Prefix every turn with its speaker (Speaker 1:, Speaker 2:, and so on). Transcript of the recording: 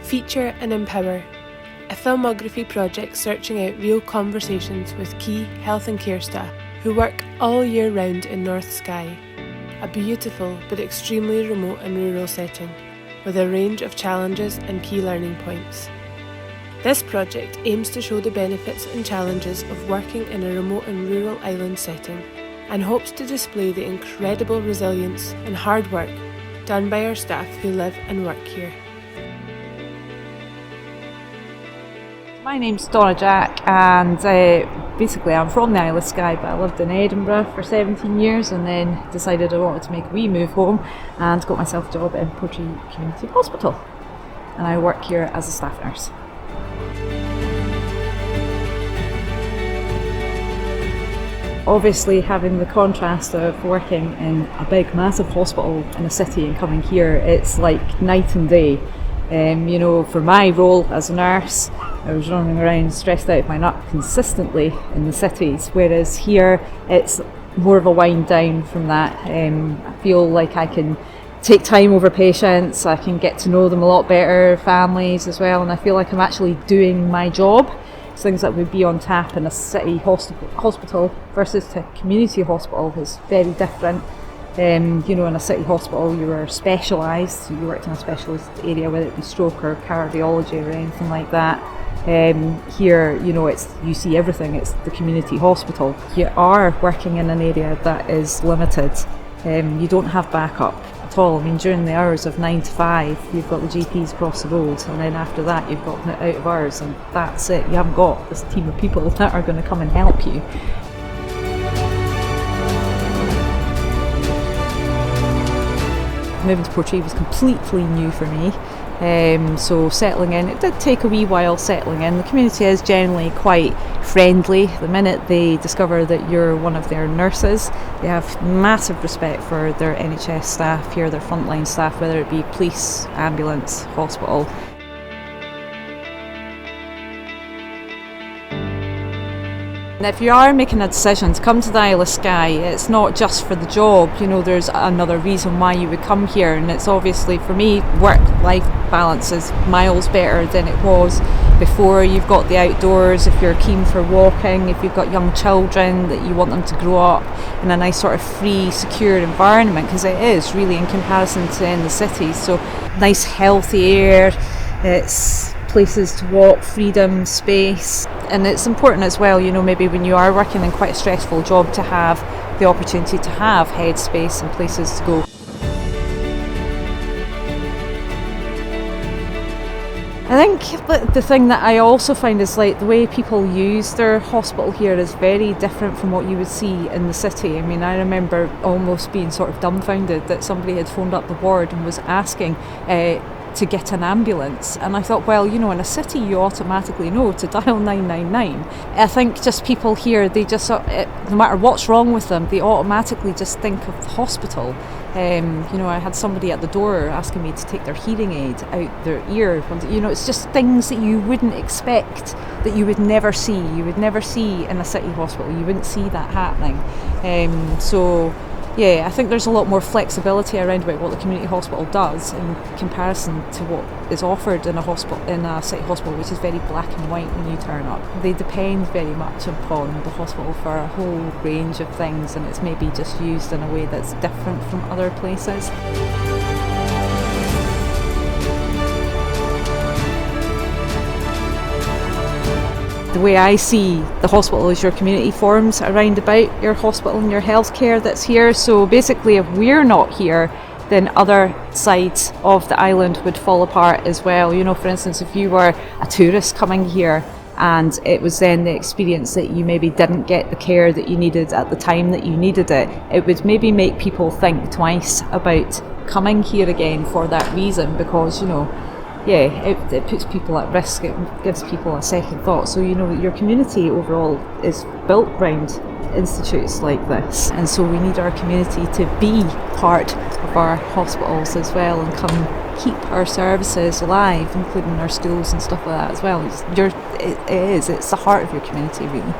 Speaker 1: Feature and Empower, a filmography project searching out real conversations with key health and care staff who work all year round in North Skye, a beautiful but extremely remote and rural setting, with a range of challenges and key learning points. This project aims to show the benefits and challenges of working in a remote and rural island setting, and hopes to display the incredible resilience and hard work done by our staff who live and work here.
Speaker 2: My name's Donna Jack, and basically I'm from the Isle of Skye, but I lived in Edinburgh for 17 years and then decided I wanted to make a wee move home and got myself a job in Portree Community Hospital, and I work here as a staff nurse. Obviously, having the contrast of working in a big massive hospital in a city and coming here, it's like night and day. For my role as a nurse, I was running around stressed out of my nut consistently in the cities, whereas here it's more of a wind down from that. I feel like I can take time over patients, I can get to know them a lot better, families as well, and I feel like I'm actually doing my job. Things that would be on tap in a city hospital versus a community hospital is very different. In a city hospital you are specialised, you worked in a specialist area, whether it be stroke or cardiology or anything like that. Here, you see everything, it's the community hospital. You are working in an area that is limited. You don't have backup at all. I mean, during the hours of 9 to 5, you've got the GPs across the road, and then after that you've got out of hours, and that's it. You haven't got this team of people that are going to come and help you. Moving to Portree was completely new for me, so settling in, it did take a wee while settling in. The community is generally quite friendly. The minute they discover that you're one of their nurses, they have massive respect for their NHS staff here, their frontline staff, whether it be police, ambulance, hospital. And if you are making a decision to come to the Isle of Skye, it's not just for the job. There's another reason why you would come here, and it's obviously, for me, work-life balance is miles better than it was before. You've got the outdoors, if you're keen for walking, if you've got young children that you want them to grow up in a nice sort of free, secure environment, because it is really in comparison to in the cities. So nice healthy air, it's places to walk, freedom, space, and it's important as well, maybe when you are working in quite a stressful job, to have the opportunity to have headspace and places to go. I think the thing that I also find is like the way people use their hospital here is very different from what you would see in the city. I mean, I remember almost being sort of dumbfounded that somebody had phoned up the ward and was asking to get an ambulance, and I thought, well, in a city you automatically know to dial 999. I think just people here, they just, no matter what's wrong with them, they automatically just think of the hospital. I had somebody at the door asking me to take their hearing aid out their ear. It's just things that you wouldn't expect, that you would never see. You would never see in a city hospital. You wouldn't see that happening. I think there's a lot more flexibility around about what the community hospital does in comparison to what is offered in a city hospital, which is very black and white when you turn up. They depend very much upon the hospital for a whole range of things, and it's maybe just used in a way that's different from other places. The way I see the hospital is your community forms around about your hospital and your healthcare that's here. So basically, if we're not here, then other sides of the island would fall apart as well. For instance, if you were a tourist coming here and it was then the experience that you maybe didn't get the care that you needed at the time that you needed it, it would maybe make people think twice about coming here again for that reason, because it puts people at risk, it gives people a second thought. So your community overall is built around institutes like this, and so we need our community to be part of our hospitals as well and come keep our services alive, including our schools and stuff like that as well. It's the heart of your community, really.